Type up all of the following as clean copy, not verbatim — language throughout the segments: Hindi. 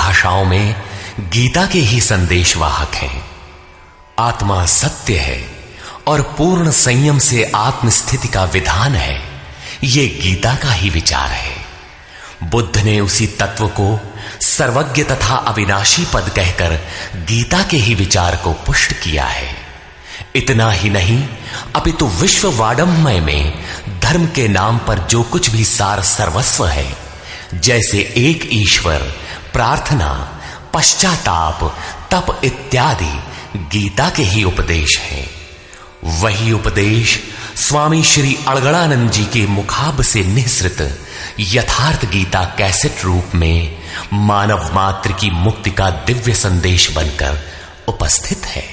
भाषाओं में गीता के ही संदेशवाहक हैं। आत्मा सत्य है और पूर्ण संयम से आत्मस्थिति का विधान है, ये गीता का ही विचार है। बुद्ध ने उसी तत्व को सर्वज्ञ तथा अविनाशी पद कहकर गीता के ही विचार को पुष्ट किया है। इतना ही नहीं, अपितु विश्व वाडमय में धर्म के नाम पर जो कुछ भी सार सर्वस्व है, जैसे एक ईश्वर, प्रार्थना, पश्चाताप, तप इत्यादि गीता के ही उपदेश हैं। वही उपदेश स्वामी श्री अड़गड़ानंद जी के मुखाब से निःसृत यथार्थ गीता कैसेट रूप में मानव मात्र की मुक्ति का दिव्य संदेश बनकर उपस्थित है।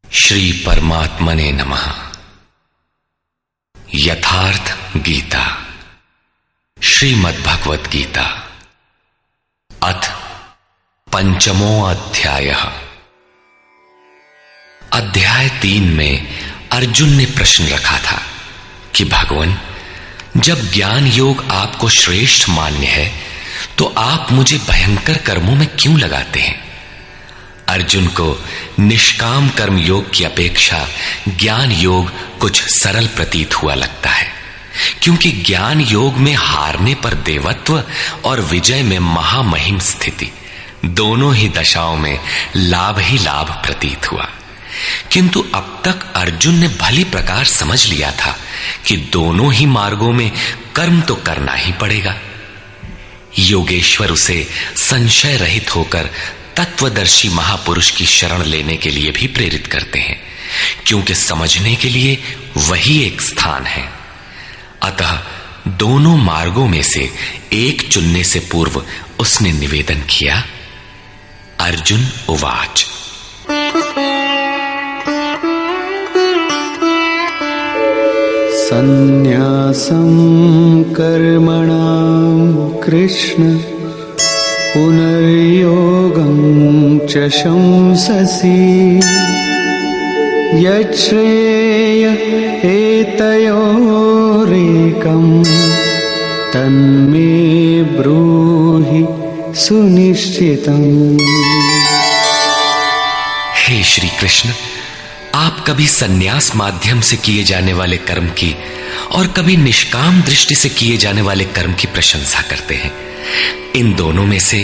श्री परमात्मने नमः। यथार्थ गीता, श्रीमद्भगवत गीता, अथ पंचमो अध्यायः। अध्याय 3 में अर्जुन ने प्रश्न रखा था कि भगवान, जब ज्ञान योग आपको श्रेष्ठ मान्य है तो आप मुझे भयंकर कर्मों में क्यों लगाते हैं? अर्जुन को निष्काम कर्म योग की अपेक्षा ज्ञान योग कुछ सरल प्रतीत हुआ लगता है, क्योंकि ज्ञान योग में हारने पर देवत्व और विजय में महामहिम स्थिति, दोनों ही दशाओं में लाभ ही लाभ प्रतीत हुआ। किंतु अब तक अर्जुन ने भली प्रकार समझ लिया था कि दोनों ही मार्गों में कर्म तो करना ही पड़ेगा। योगेश्वर उसे संशय रहित होकर तत्वदर्शी महापुरुष की शरण लेने के लिए भी प्रेरित करते हैं, क्योंकि समझने के लिए वही एक स्थान है। अतः दोनों मार्गों में से एक चुनने से पूर्व उसने निवेदन किया। अर्जुन उवाच। संन्यासं कर्मणां कृष्ण पुनर्योगं च शंससि यच्छ्रेय एतयोरेकं तन्मे ब्रूहि सुनिश्चितम्। हे श्री कृष्ण, आप कभी संन्यास माध्यम से किए जाने वाले कर्म की और कभी निष्काम दृष्टि से किए जाने वाले कर्म की प्रशंसा करते हैं। इन दोनों में से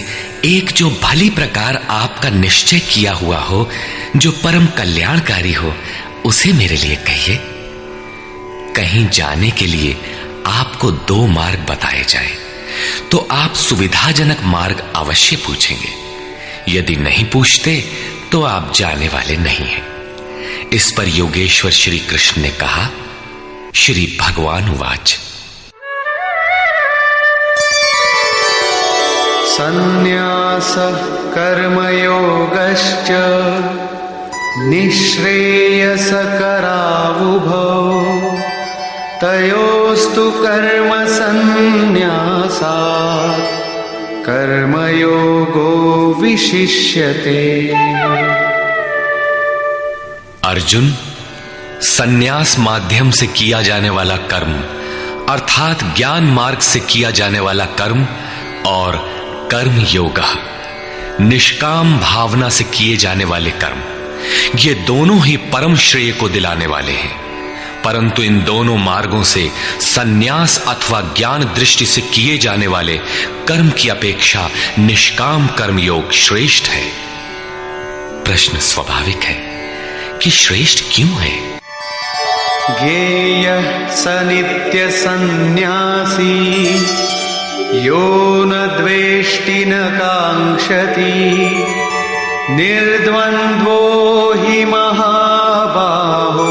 एक जो भली प्रकार आपका निश्चय किया हुआ हो, जो परम कल्याणकारी हो, उसे मेरे लिए कहिए। कहीं जाने के लिए आपको 2 मार्ग बताए जाए तो आप सुविधाजनक मार्ग अवश्य पूछेंगे। यदि नहीं पूछते तो आप जाने वाले नहीं हैं। इस पर योगेश्वर श्री कृष्ण ने कहा। श्री भगवान उवाच। संन्यासः कर्मयोगश्च निःश्रेयसकरावुभौ तयोस्तु कर्म संन्यासात् कर्मयोगो विशिष्यते। अर्जुन, संन्यास माध्यम से किया जाने वाला कर्म अर्थात ज्ञान मार्ग से किया जाने वाला कर्म और कर्म योग, निष्काम भावना से किए जाने वाले कर्म, ये दोनों ही परम श्रेय को दिलाने वाले हैं। परंतु इन दोनों मार्गों से संन्यास अथवा ज्ञान दृष्टि से किए जाने वाले कर्म की अपेक्षा निष्काम कर्म योग श्रेष्ठ है। प्रश्न स्वाभाविक है कि श्रेष्ठ क्यों है? ज्ञेयः स नित्य सन्न्यासी यो न द्वेष्टि न कांक्षति निर्द्वन्द्वो हि महाबाहो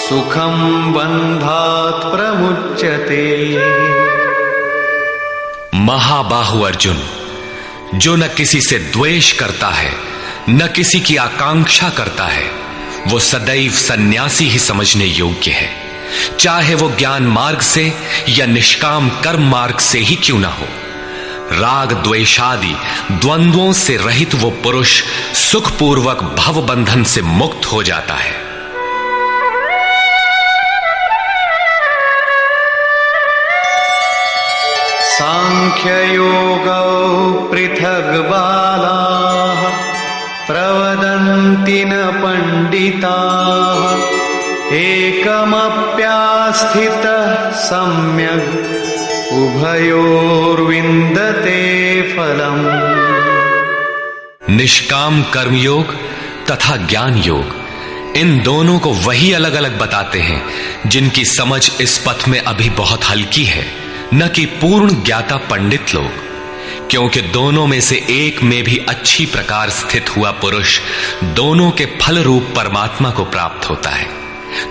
सुखं बन्धात् प्रमुच्यते। महाबाहु अर्जुन, जो न किसी से द्वेष करता है न किसी की आकांक्षा करता है, वो सदैव सन्यासी ही समझने योग्य है, चाहे वो ज्ञान मार्ग से या निष्काम कर्म मार्ग से ही क्यों ना हो। राग द्वेषादि द्वंद्वों से रहित वो पुरुष सुखपूर्वक भव बंधन से मुक्त हो जाता है। सांख्ययोगौ पृथग्बालाः प्रवदन्ति न पंडिताः एकमप्यास्थितः सम्यग् उभयोर्विन्दते फलम्। निष्काम कर्मयोग तथा ज्ञान योग, इन दोनों को वही अलग अलग बताते हैं जिनकी समझ इस पथ में अभी बहुत हल्की है, न कि पूर्ण ज्ञाता पंडित लोग, क्योंकि दोनों में से एक में भी अच्छी प्रकार स्थित हुआ पुरुष दोनों के फल रूप परमात्मा को प्राप्त होता है।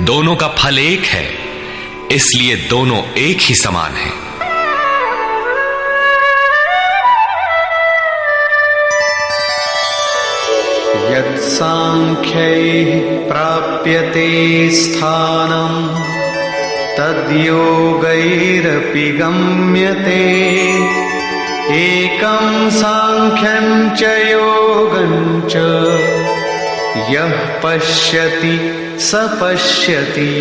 दोनों का फल एक है, इसलिए दोनों एक ही समान हैं। यत् सांख्यैः प्राप्यते स्थानं तद्योगैरपि गम्यते एकं सांख्यं च योगं च यः पश्यति स पश्यति।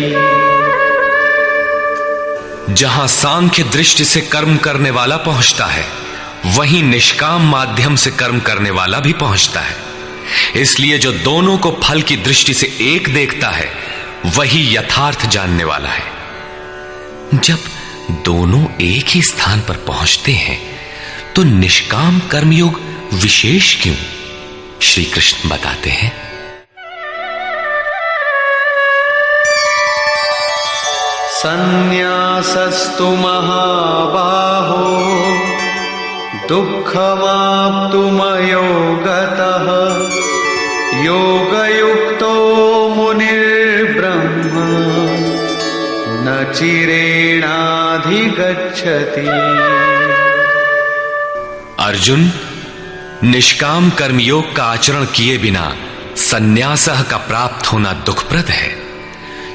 जहां सांख्य दृष्टि से कर्म करने वाला पहुंचता है, वहीं निष्काम माध्यम से कर्म करने वाला भी पहुंचता है। इसलिए जो दोनों को फल की दृष्टि से एक देखता है, वही यथार्थ जानने वाला है। जब दोनों एक ही स्थान पर पहुंचते हैं, तो निष्काम कर्मयोग विशेष क्यों? श्री कृष्ण बताते हैं, संन्यासस्तु महाबाहो दुःखमाप्तुमयो गतः योगयुक्तो मुनिर्ब्रह्म न चिरेणाधिगच्छति। अर्जुन, निष्काम कर्मयोग का आचरण किए बिना संन्यासः का प्राप्त होना दुखप्रद है।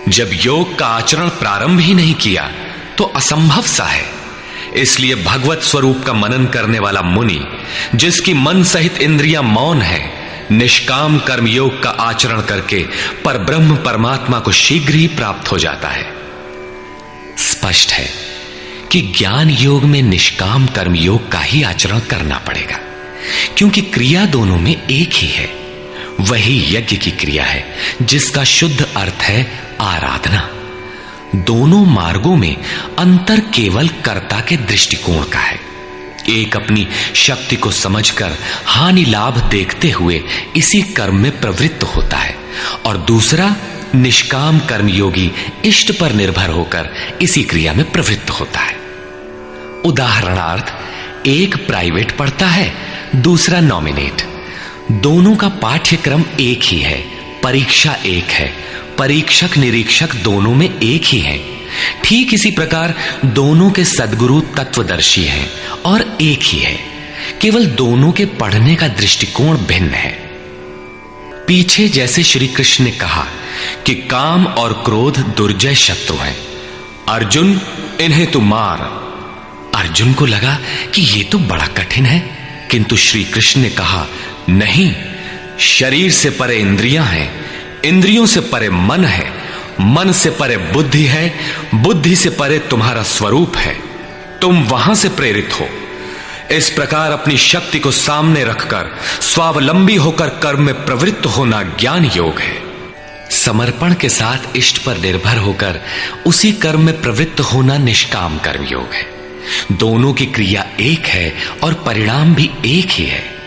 जब योग का आचरण प्रारंभ ही नहीं किया तो असंभव सा है। इसलिए भगवत स्वरूप का मनन करने वाला मुनि, जिसकी मन सहित इंद्रियां मौन है, निष्काम कर्मयोग का आचरण करके परब्रह्म परमात्मा को शीघ्र ही प्राप्त हो जाता है। स्पष्ट है कि ज्ञान योग में निष्काम कर्मयोग का ही आचरण करना पड़ेगा, क्योंकि क्रिया दोनों में एक ही है। वही यज्ञ की क्रिया है, जिसका शुद्ध अर्थ है आराधना। दोनों मार्गों में अंतर केवल कर्ता के दृष्टिकोण का है। एक अपनी शक्ति को समझकर हानि लाभ देखते हुए इसी कर्म में प्रवृत्त होता है, और दूसरा निष्काम कर्मयोगी इष्ट पर निर्भर होकर इसी क्रिया में प्रवृत्त होता है। उदाहरणार्थ, एक प्राइवेट पढ़ता है, दूसरा नॉमिनेट। दोनों का पाठ्यक्रम एक ही है, परीक्षा एक है, परीक्षक निरीक्षक दोनों में एक ही है। ठीक इसी प्रकार दोनों के सद्गुरु तत्वदर्शी हैं और एक ही है, केवल दोनों के पढ़ने का दृष्टिकोण भिन्न है। पीछे जैसे श्री कृष्ण ने कहा कि काम और क्रोध दुर्जय शत्रु हैं, अर्जुन इन्हें तू मार। अर्जुन को लगा कि ये तो बड़ा कठिन है, किंतु श्री कृष्ण ने कहा, नहीं, शरीर से परे इंद्रियां हैं, इंद्रियों से परे मन है, मन से परे बुद्धि है, बुद्धि से परे तुम्हारा स्वरूप है, तुम वहां से प्रेरित हो। इस प्रकार अपनी शक्ति को सामने रखकर स्वावलंबी होकर कर्म में प्रवृत्त होना ज्ञान योग है। समर्पण के साथ इष्ट पर निर्भर होकर उसी कर्म में प्रवृत्त होना निष्काम कर्म योग है। दोनों की क्रिया एक है और परिणाम भी एक ही है।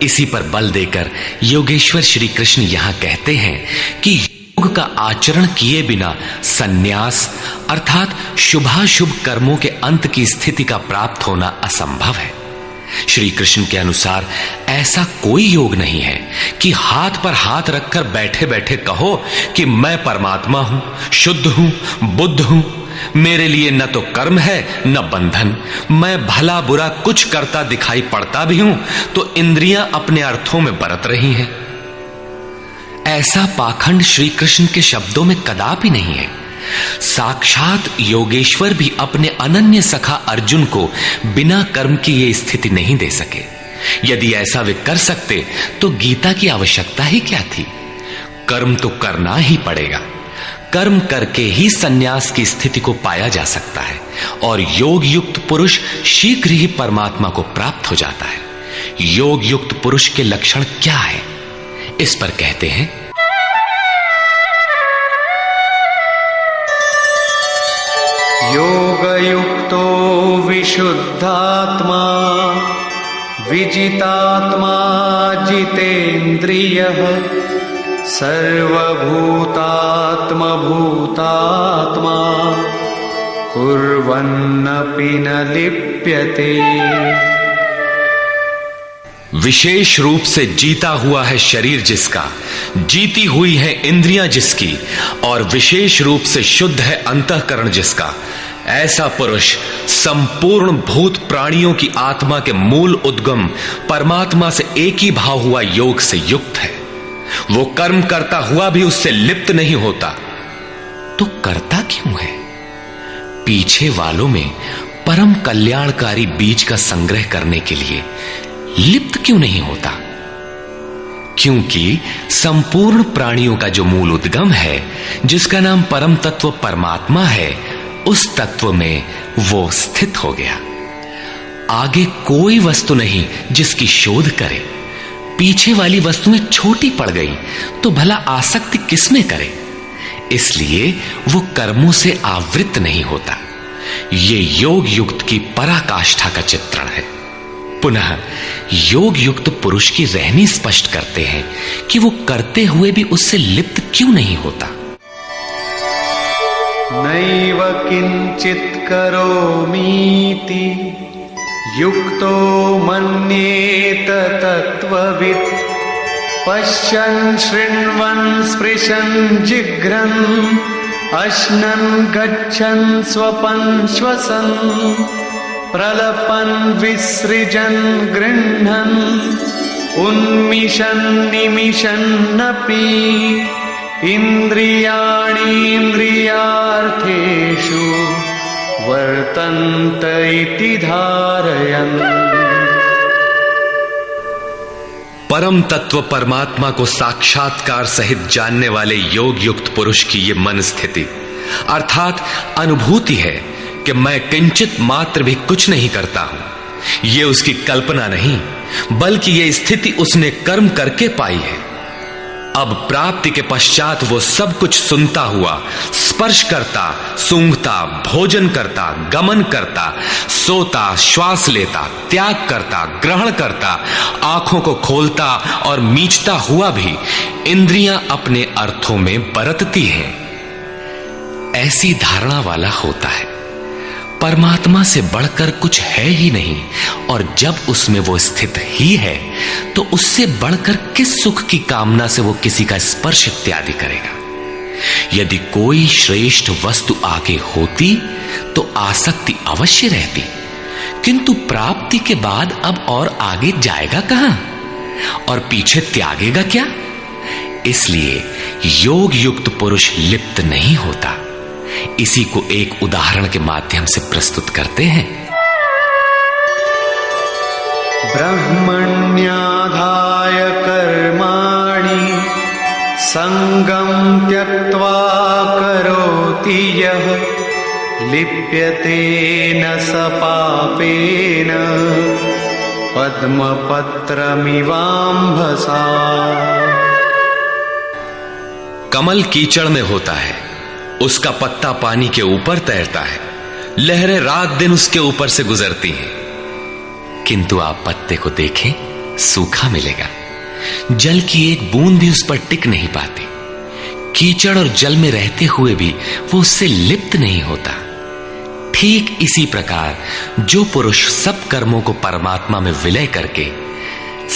इसी पर बल देकर योगेश्वर श्री कृष्ण यहां कहते हैं कि योग का आचरण किए बिना सन्यास अर्थात शुभाशुभ कर्मों के अंत की स्थिति का प्राप्त होना असंभव है। श्री कृष्ण के अनुसार ऐसा कोई योग नहीं है कि हाथ पर हाथ रखकर बैठे बैठे कहो कि मैं परमात्मा हूं, शुद्ध हूं, बुद्ध हूं, मेरे लिए न तो कर्म है न बंधन, मैं भला बुरा कुछ करता दिखाई पड़ता भी हूं तो इंद्रियां अपने अर्थों में बरत रही हैं। ऐसा पाखंड श्री कृष्ण के शब्दों में कदापि नहीं है। साक्षात योगेश्वर भी अपने अनन्य सखा अर्जुन को बिना कर्म की ये स्थिति नहीं दे सके। यदि ऐसा वे कर सकते तो गीता की आवश्यकता ही क्या थी। कर्म तो करना ही पड़ेगा। कर्म करके ही सन्यास की स्थिति को पाया जा सकता है और योग युक्त पुरुष शीघ्र ही परमात्मा को प्राप्त हो जाता है। योग युक्त पुरुष के लक्षण क्या है, इस पर कहते हैं, योगयुक्तो विशुद्धात्मा विजितात्मा जितेन्द्रियः सर्वभूतात्मा भूतात्मा कुर्वन्नपि न लिप्यते। विशेष रूप से जीता हुआ है शरीर जिसका, जीती हुई है इंद्रियां जिसकी, और विशेष रूप से शुद्ध है अंतःकरण जिसका, ऐसा पुरुष संपूर्ण भूत प्राणियों की आत्मा के मूल उद्गम परमात्मा से एक ही भाव हुआ योग से युक्त है। वो कर्म करता हुआ भी उससे लिप्त नहीं होता। तो करता क्यों है? पीछे वालों में परम कल्याणकारी बीज का संग्रह करने के लिए लिप्त क्यों नहीं होता? क्योंकि संपूर्ण प्राणियों का जो मूल उद्गम है, जिसका नाम परम तत्व परमात्मा है, उस तत्व में वो स्थित हो गया। आगे कोई वस्तु नहीं जिसकी शोध करे। पीछे वाली वस्तुएं छोटी पड़ गई तो भला आसक्ति किसमें करे? इसलिए वो कर्मों से आवृत नहीं होता। ये योग युक्त की पराकाष्ठा का चित्रण है। पुनः योग युक्त पुरुष की रहनी स्पष्ट करते हैं कि वो करते हुए भी उससे लिप्त क्यों नहीं होता। नैव किंचित करोमीति युक्तो मन्येत तत्त्ववित् पश्यन् शृण्वन् स्पृशन् जिघ्रन् अश्नन् गच्छन् स्वपन् श्वसन् प्रलपन् विसृजन् गृह्णन् उन्मिषन् निमिषन्नपि इन्द्रियाणीन्द्रियार्थेषु वर्तन्त इति धारयन्। परम तत्व परमात्मा को साक्षात्कार सहित जानने वाले योग युक्त पुरुष की ये मन स्थिति अर्थात अनुभूति है कि मैं किंचित मात्र भी कुछ नहीं करता हूं। ये उसकी कल्पना नहीं, बल्कि ये स्थिति उसने कर्म करके पाई है। अब प्राप्ति के पश्चात वो सब कुछ सुनता हुआ, स्पर्श करता, सूंघता, भोजन करता, गमन करता, सोता, श्वास लेता, त्याग करता, ग्रहण करता, आंखों को खोलता और मीचता हुआ भी इंद्रियां अपने अर्थों में बरतती हैं। ऐसी धारणा वाला होता है परमात्मा से बढ़कर कुछ है ही नहीं, और जब उसमें वो स्थित ही है तो उससे बढ़कर किस सुख की कामना से वो किसी का स्पर्श इत्यादि करेगा। यदि कोई श्रेष्ठ वस्तु आगे होती तो आसक्ति अवश्य रहती, किंतु प्राप्ति के बाद अब और आगे जाएगा कहां और पीछे त्यागेगा क्या? इसलिए योग युक्त पुरुष लिप्त नहीं होता। इसी को एक उदाहरण के माध्यम से प्रस्तुत करते हैं। ब्रह्मण्याधाय कर्माणि संगं त्यक्त्वा करोति यः लिप्यते न स पापेन पद्मपत्रमिवाम्भसा। कमल कीचड़ में होता है, उसका पत्ता पानी के ऊपर तैरता है, लहरें रात दिन उसके ऊपर से गुजरती हैं, किंतु आप पत्ते को देखें, सूखा मिलेगा। जल की एक बूंद भी उस पर टिक नहीं पाती। कीचड़ और जल में रहते हुए भी वो उससे लिप्त नहीं होता। ठीक इसी प्रकार जो पुरुष सब कर्मों को परमात्मा में विलय करके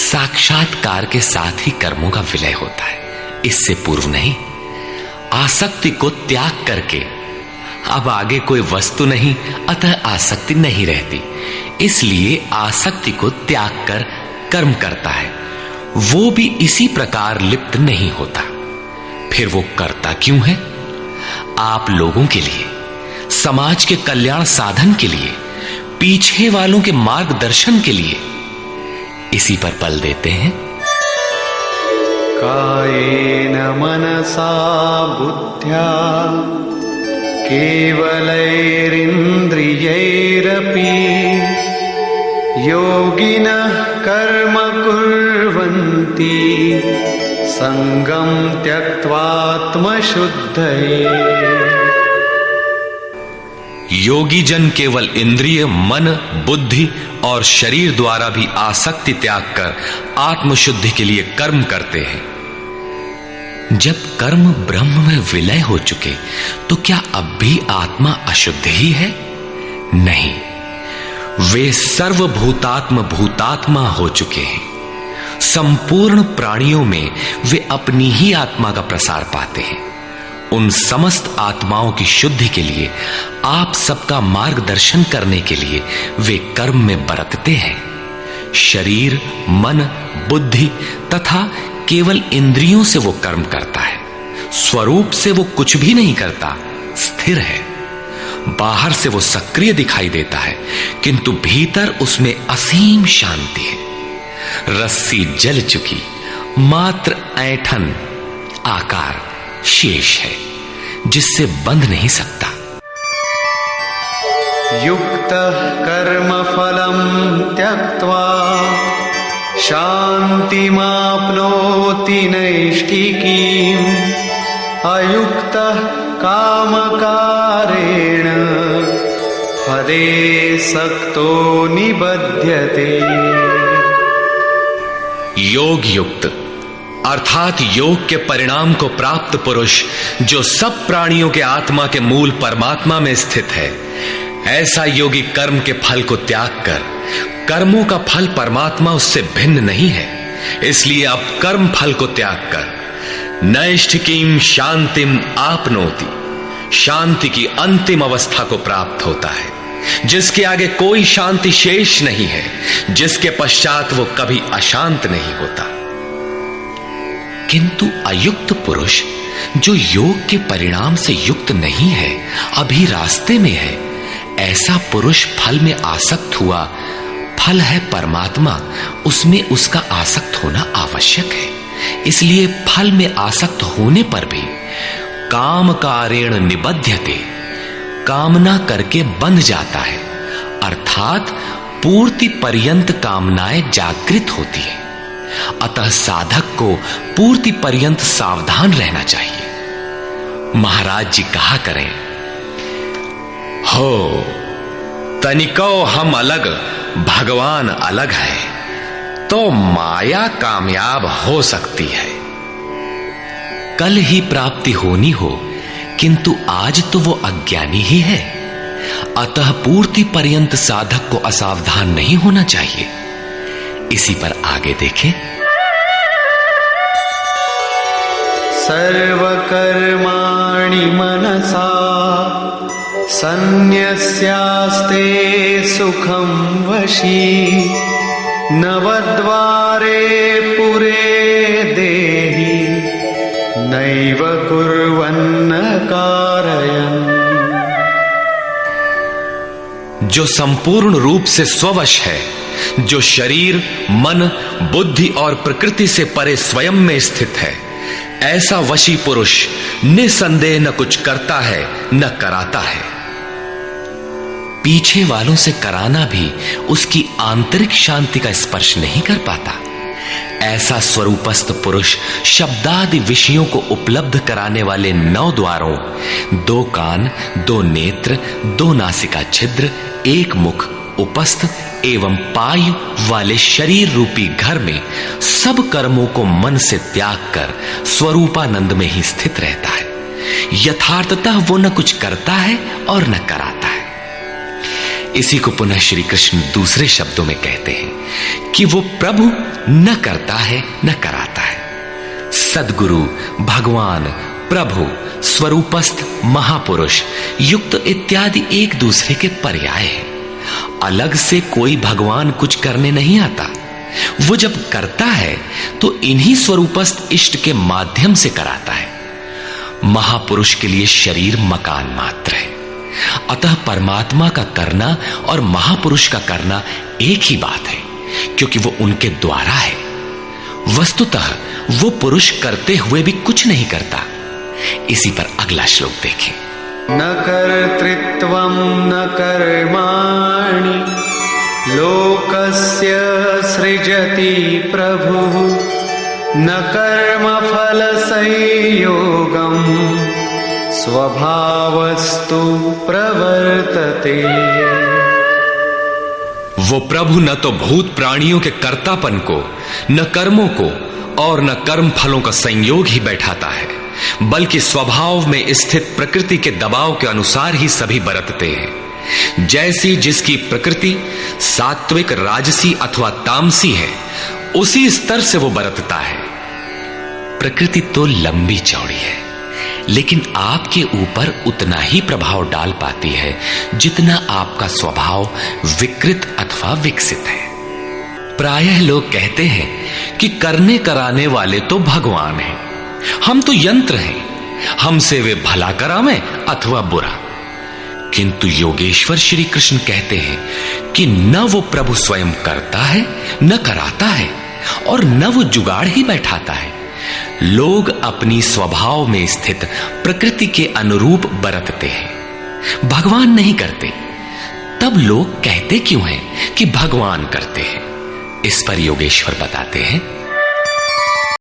साक्षात्कार के साथ ही कर्मों का विलय होता है, इससे पूर्व नहीं। आसक्ति को त्याग करके अब आगे कोई वस्तु नहीं, अतः आसक्ति नहीं रहती, इसलिए आसक्ति को त्याग कर कर्म करता है। वो भी इसी प्रकार लिप्त नहीं होता। फिर वो करता क्यों है? आप लोगों के लिए, समाज के कल्याण साधन के लिए, पीछे वालों के मार्गदर्शन के लिए इसी पर बल देते हैं। कायेन मनसा बुद्ध्या केवलैरिन्द्रियैरपि योगिनः कर्म कुर्वन्ति संगम त्यक्त्वात्मशुद्धये। योगी जन केवल इंद्रिय, मन, बुद्धि और शरीर द्वारा भी आसक्ति त्याग कर आत्मशुद्धि के लिए कर्म करते हैं। जब कर्म ब्रह्म में विलय हो चुके तो क्या अब भी आत्मा अशुद्ध ही है? नहीं, वे सर्वभूतात्म भूतात्मा हो चुके हैं। संपूर्ण प्राणियों में वे अपनी ही आत्मा का प्रसार पाते हैं। उन समस्त आत्माओं की शुद्धि के लिए, आप सबका मार्गदर्शन करने के लिए वे कर्म में बरतते हैं। शरीर, मन, बुद्धि तथा केवल इंद्रियों से वो कर्म करता है। स्वरूप से वो कुछ भी नहीं करता, स्थिर है। बाहर से वो सक्रिय दिखाई देता है, किंतु भीतर उसमें असीम शांति है। रस्सी जल चुकी, मात्र ऐंठन आकार शेष है, जिससे बंध नहीं सकता। युक्तः कर्मफलं त्यक्त्वा शान्तिमाप्नोति नैष्ठिकीम् अयुक्तः कामकारेण फले सक्तो निबध्यते। योग युक्त अर्थात योग के परिणाम को प्राप्त पुरुष जो सब प्राणियों के आत्मा के मूल परमात्मा में स्थित है, ऐसा योगी कर्म के फल को त्याग कर, कर्मों का फल परमात्मा उससे भिन्न नहीं है, इसलिए अब कर्म फल को त्याग कर नैष्ठिकीम शांतिम आपनोति, शांति की अंतिम अवस्था को प्राप्त होता है, जिसके आगे कोई शांति शेष नहीं है, जिसके पश्चात वो कभी अशांत नहीं होता। किंतु अयुक्त पुरुष जो योग के परिणाम से युक्त नहीं है, अभी रास्ते में है, ऐसा पुरुष फल में आसक्त हुआ। फल है परमात्मा, उसमें उसका आसक्त होना आवश्यक है, इसलिए फल में आसक्त होने पर भी काम कारेण निबध्यते, कामना करके बंध जाता है, अर्थात पूर्ति पर्यंत कामनाएं जागृत होती है। अतः साधक को पूर्ति पर्यंत सावधान रहना चाहिए। महाराज जी कहा करें, हो तनिको हम अलग, भगवान अलग है, तो माया कामयाब हो सकती है। कल ही प्राप्ति होनी हो, किंतु आज तो वो अज्ञानी ही है, अतः पूर्ति पर्यंत साधक को असावधान नहीं होना चाहिए। इसी पर आगे देखें। सर्वकर्माणि मनसा सन्न्यस्यास्ते सुखं वशी नवद्वारे पुरे देहि नैव कुर्वन्न कारयन्। जो संपूर्ण रूप से स्ववश है, जो शरीर, मन, बुद्धि और प्रकृति से परे स्वयं में स्थित है, ऐसा वशी पुरुष निसंदेह न कुछ करता है न कराता है। पीछे वालों से कराना भी उसकी आंतरिक शांति का स्पर्श नहीं कर पाता। ऐसा स्वरूपस्थ पुरुष शब्दादि विषयों को उपलब्ध कराने वाले 9 द्वारों, 2 कान, 2 नेत्र, 2 नासिका छिद्र, 1 मुख, उपस्थ एवं पायु वाले शरीर रूपी घर में सब कर्मों को मन से त्याग कर स्वरूपानंद में ही स्थित रहता है। यथार्थतः वो न कुछ करता है और न कराता है। इसी को पुनः श्री कृष्ण दूसरे शब्दों में कहते हैं कि वो प्रभु न करता है न कराता है। सद्गुरु, भगवान, प्रभु, स्वरूपस्थ, महापुरुष, युक्त इत्यादि एक दूसरे के पर्याय हैं। अलग से कोई भगवान कुछ करने नहीं आता। वो जब करता है तो इन्हीं स्वरूपस्थ इष्ट के माध्यम से कराता है। महापुरुष के लिए शरीर मकान मात्र है। अतः परमात्मा का करना और महापुरुष का करना एक ही बात है, क्योंकि वो उनके द्वारा है। वस्तुतः वो पुरुष करते हुए भी कुछ नहीं करता। इसी पर अगला श्लोक देखें। न कर्तृत्वं न कर्माणि लोकस्य सृजति प्रभुः न कर्मफल संयोगम् स्वभावस्तु प्रवर्तते। वो प्रभु न तो भूत प्राणियों के कर्तापन को, न कर्मों को और न कर्म फलों का संयोग ही बैठाता है, बल्कि स्वभाव में स्थित प्रकृति के दबाव के अनुसार ही सभी बरतते हैं। जैसी जिसकी प्रकृति सात्विक, राजसी अथवा तामसी है, उसी स्तर से वो बरतता है। प्रकृति तो लंबी चौड़ी है, लेकिन आपके ऊपर उतना ही प्रभाव डाल पाती है जितना आपका स्वभाव विकृत अथवा विकसित है। प्रायः लोग कहते हैं कि करने कराने वाले तो भगवान हैं, हम तो यंत्र हैं, हमसे वे भला करावें अथवा बुरा। किंतु योगेश्वर श्री कृष्ण कहते हैं कि न वो प्रभु स्वयं करता है, न कराता है, और न वो जुगाड़ ही बैठाता है। लोग अपनी स्वभाव में स्थित प्रकृति के अनुरूप बरतते हैं, भगवान नहीं करते। तब लोग कहते क्यों हैं कि भगवान करते हैं? इस पर योगेश्वर बताते हैं,